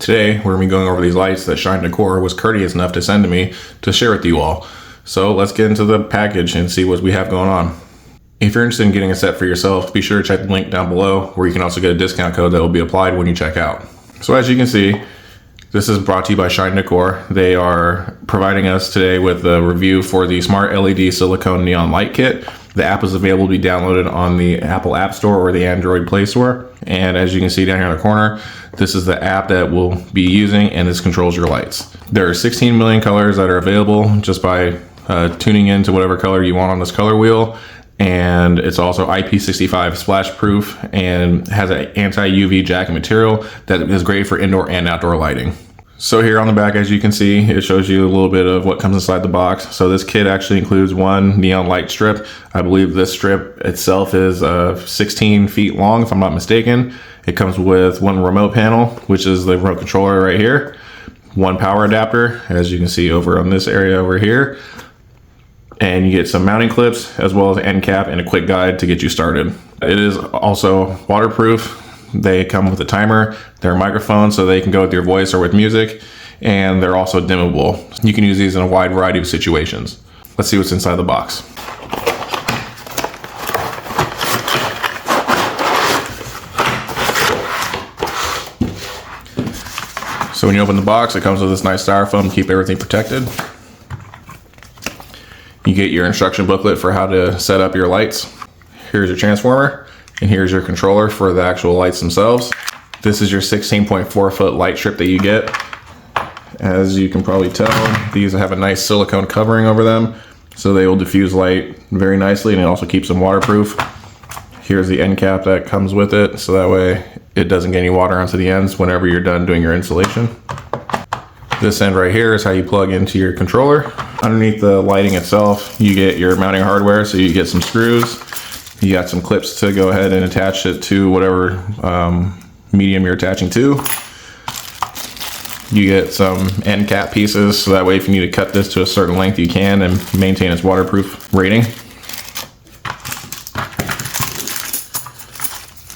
Today, we're going to be going over these lights that Shine Decor was courteous enough to send to me to share with you all. So let's get into the package and see what we have going on. If you're interested in getting a set for yourself, be sure to check the link down below where you can also get a discount code that will be applied when you check out. So as you can see, this is brought to you by Shine Decor. They are providing us today with a review for the Smart LED Silicone Neon Light Kit. The app is available to be downloaded on the Apple App Store or the Android Play Store. And as you can see down here in the corner, this is the app that we'll be using, and this controls your lights. There are 16 million colors that are available just by tuning into whatever color you want on this color wheel. And it's also IP65 splash proof and has an anti-UV jacket material that is great for indoor and outdoor lighting. So here on the back, as you can see, it shows you a little bit of what comes inside the box. So this kit actually includes one neon light strip. I believe this strip itself is 16 feet long, if I'm not mistaken. It comes with one remote panel, which is the remote controller right here. One power adapter, as you can see over on this area over here. And you get some mounting clips as well as an end cap and a quick guide to get you started. It is also waterproof. They come with a timer, they're a microphone so they can go with your voice or with music, and they're also dimmable. You can use these in a wide variety of situations. Let's see what's inside the box. So when you open the box, it comes with this nice styrofoam to keep everything protected. You get your instruction booklet for how to set up your lights. Here's your transformer. And here's your controller for the actual lights themselves. This is your 16.4 foot light strip that you get. As you can probably tell, these have a nice silicone covering over them, so they will diffuse light very nicely, and it also keeps them waterproof. Here's the end cap that comes with it, so that way it doesn't get any water onto the ends whenever you're done doing your installation. This end right here is how you plug into your controller. Underneath the lighting itself, you get your mounting hardware, so you get some screws. You got some clips to go ahead and attach it to whatever medium you're attaching to. You get some end cap pieces, so that way if you need to cut this to a certain length, you can and maintain its waterproof rating.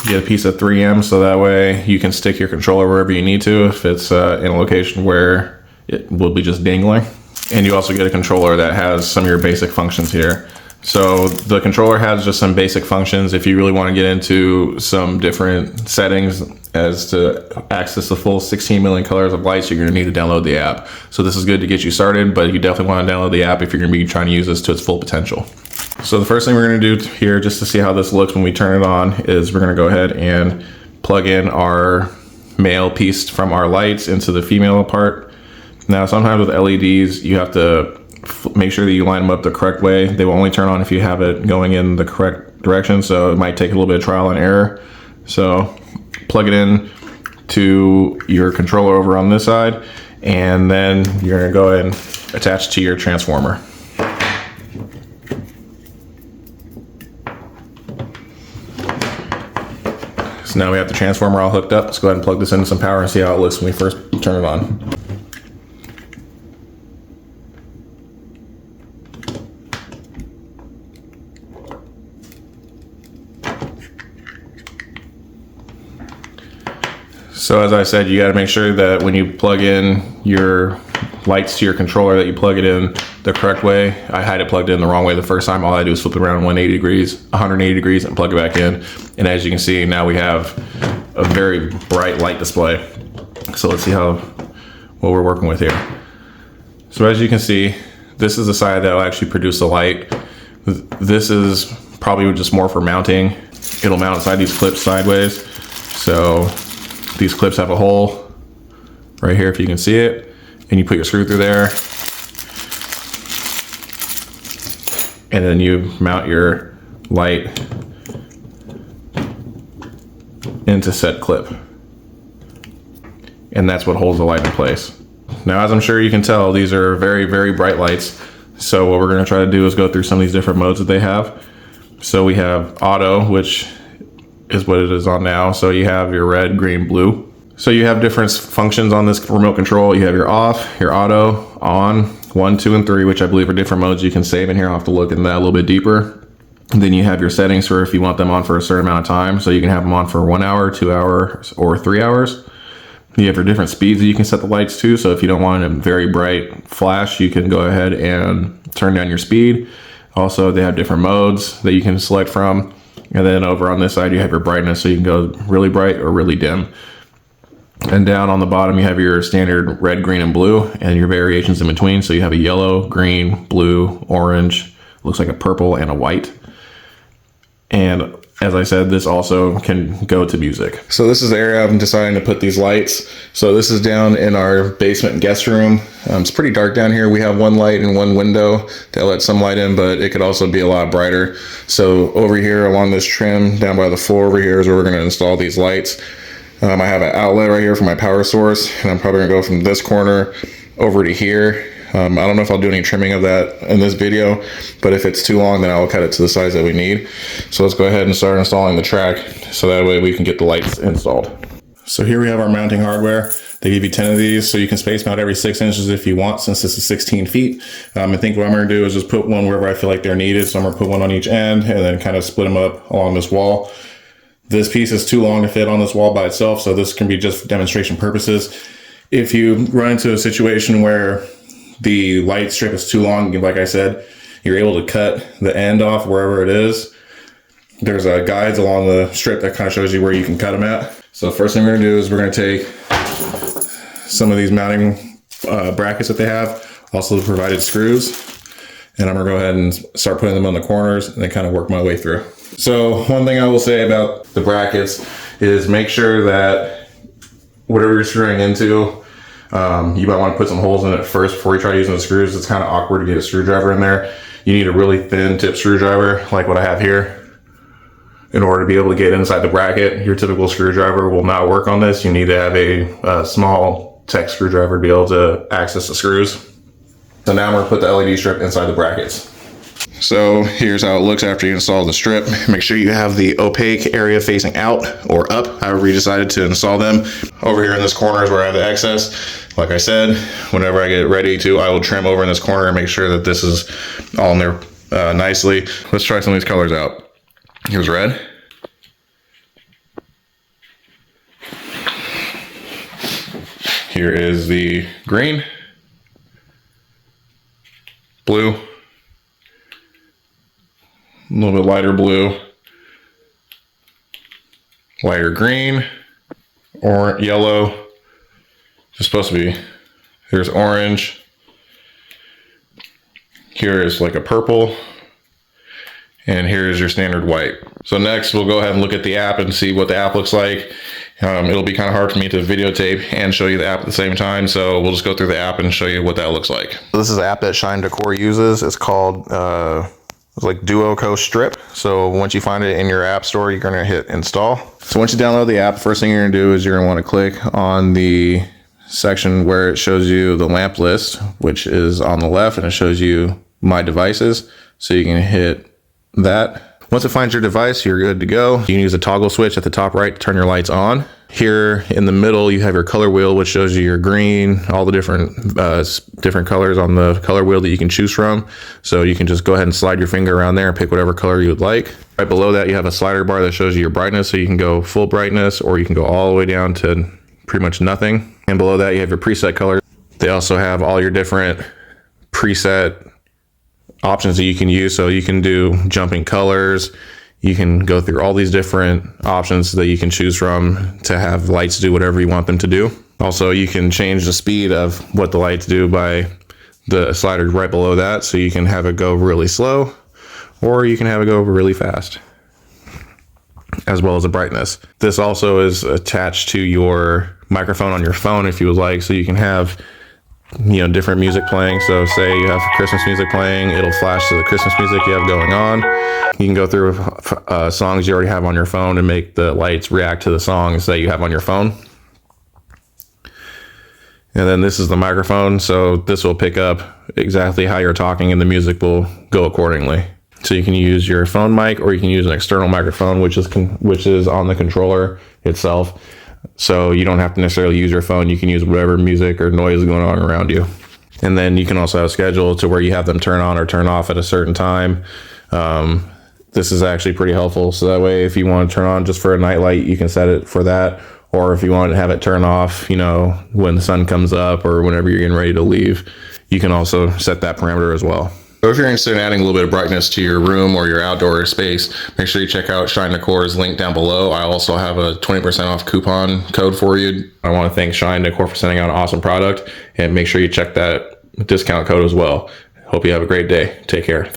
You get a piece of 3M, so that way you can stick your controller wherever you need to if it's in a location where it will be just dangling. And you also get a controller that has some of your basic functions here. So the controller has just some basic functions. If you really want to get into some different settings as to access the full 16 million colors of lights, you're going to need to download the app. So this is good to get you started, but you definitely want to download the app if you're going to be trying to use this to its full potential. So the first thing we're going to do here, just to see how this looks when we turn it on, is we're going to go ahead and plug in our male piece from our lights into the female part. Now, sometimes with LEDs, you have to make sure that you line them up the correct way. They will only turn on if you have it going in the correct direction, so it might take a little bit of trial and error. So plug it in to your controller over on this side, and then you're going to go ahead and attach to your transformer. So now we have the transformer all hooked up. Let's go ahead and plug this into some power and see how it looks when we first turn it on. So as I said, you got to make sure that when you plug in your lights to your controller that you plug it in the correct way. I had it plugged in the wrong way the first time. All I do is flip it around 180 degrees and plug it back in. And as you can see, now we have a very bright light display. So let's see what we're working with here. So as you can see, this is the side that will actually produce the light. This is probably just more for mounting. It'll mount inside these clips sideways. So these clips have a hole right here if you can see it, and you put your screw through there, and then you mount your light into said clip, and that's what holds the light in place. Now, as I'm sure you can tell, these are very, very bright lights, so what we're going to try to do is go through some of these different modes that they have. So we have auto, which is what it is on now. So you have your red, green, blue. So you have different functions on this remote control. You have your off, your auto, on, 1, 2, and 3, which I believe are different modes you can save in here. I'll have to look into that a little bit deeper. And then you have your settings for if you want them on for a certain amount of time. So you can have them on for 1 hour, 2 hours, or 3 hours. You have your different speeds that you can set the lights to. So if you don't want a very bright flash, you can go ahead and turn down your speed. Also, they have different modes that you can select from. And then over on this side, you have your brightness. So you can go really bright or really dim. And down on the bottom, you have your standard red, green, and blue, and your variations in between. So you have a yellow, green, blue, orange, looks like a purple, and a white. And as I said, this also can go to music. So this is the area I'm deciding to put these lights. So this is down in our basement guest room. It's pretty dark down here. We have one light and one window that lets some light in, but it could also be a lot brighter. So over here along this trim, down by the floor over here is where we're gonna install these lights. I have an outlet right here for my power source, and I'm probably gonna go from this corner over to here. I don't know if I'll do any trimming of that in this video, but if it's too long, then I'll cut it to the size that we need. So let's go ahead and start installing the track, so that way we can get the lights installed. So here we have our mounting hardware. They give you 10 of these, so you can space mount every 6 inches if you want, since this is 16 feet. I think what I'm gonna do is just put one wherever I feel like they're needed. So I'm gonna put one on each end and then kind of split them up along this wall. This piece is too long to fit on this wall by itself, so this can be just for demonstration purposes. If you run into a situation where the light strip is too long, like I said, you're able to cut the end off wherever it is. There's guides along the strip that kind of shows you where you can cut them at. So the first thing we're gonna do is we're gonna take some of these mounting brackets that they have, also the provided screws, and I'm gonna go ahead and start putting them on the corners and then kind of work my way through. So one thing I will say about the brackets is make sure that whatever you're screwing into, you might want to put some holes in it first before you try using the screws. It's kind of awkward to get a screwdriver in there. You need a really thin tip screwdriver like what I have here in order to be able to get inside the bracket. Your typical screwdriver will not work on this. You need to have a small tech screwdriver to be able to access the screws. So now I'm going to put the LED strip inside the brackets. So here's how it looks after you install the strip. Make sure you have the opaque area facing out or up, however you decided to install them. Over here in this corner is where I have the excess. Like I said, whenever I get ready to, I will trim over in this corner and make sure that this is all in there nicely. Let's try some of these colors out. Here's red. Here is the green, blue, a little bit lighter blue, lighter green, or yellow. It's supposed to be. Here's orange. Here is like a purple. And here's your standard white. So next we'll go ahead and look at the app and see what the app looks like. It'll be kind of hard for me to videotape and show you the app at the same time. So we'll just go through the app and show you what that looks like. So this is the app that Shine Decor uses. It's called like Duo Strip. So once you find it in your app store, you're gonna hit install. So once you download the app, first thing you're gonna do is you're gonna wanna click on the section where it shows you the lamp list, which is on the left, and it shows you my devices. So you can hit that. Once it finds your device, you're good to go. You can use a toggle switch at the top right to turn your lights on. Here in the middle, you have your color wheel, which shows you your green, all the different colors on the color wheel that you can choose from. So you can just go ahead and slide your finger around there and pick whatever color you would like. Right below that, you have a slider bar that shows you your brightness. So you can go full brightness, or you can go all the way down to pretty much nothing. And below that, you have your preset colors. They also have all your different preset options that you can use. So you can do jumping colors. You can go through all these different options that you can choose from to have lights do whatever you want them to do. Also, you can change the speed of what the lights do by the slider right below that. So you can have it go really slow, or you can have it go really fast, as well as the brightness. This also is attached to your microphone on your phone if you would like. So you can have different music playing. So say you have Christmas music playing, it'll flash to the Christmas music you have going on. You can go through songs you already have on your phone and make the lights react to the songs that you have on your phone. And then this is the microphone. So this will pick up exactly how you're talking, and the music will go accordingly. So you can use your phone mic, or you can use an external microphone, which is on the controller itself. So you don't have to necessarily use your phone. You can use whatever music or noise is going on around you. And then you can also have a schedule to where you have them turn on or turn off at a certain time. This is actually pretty helpful. So that way, if you want to turn on just for a night light, you can set it for that. or if you want to have it turn off, you know, when the sun comes up or whenever you're getting ready to leave, you can also set that parameter as well. So if you're interested in adding a little bit of brightness to your room or your outdoor space, make sure you check out Shine Decor's link down below. I also have a 20% off coupon code for you. I want to thank Shine Decor for sending out an awesome product, and make sure you check that discount code as well. Hope you have a great day. Take care.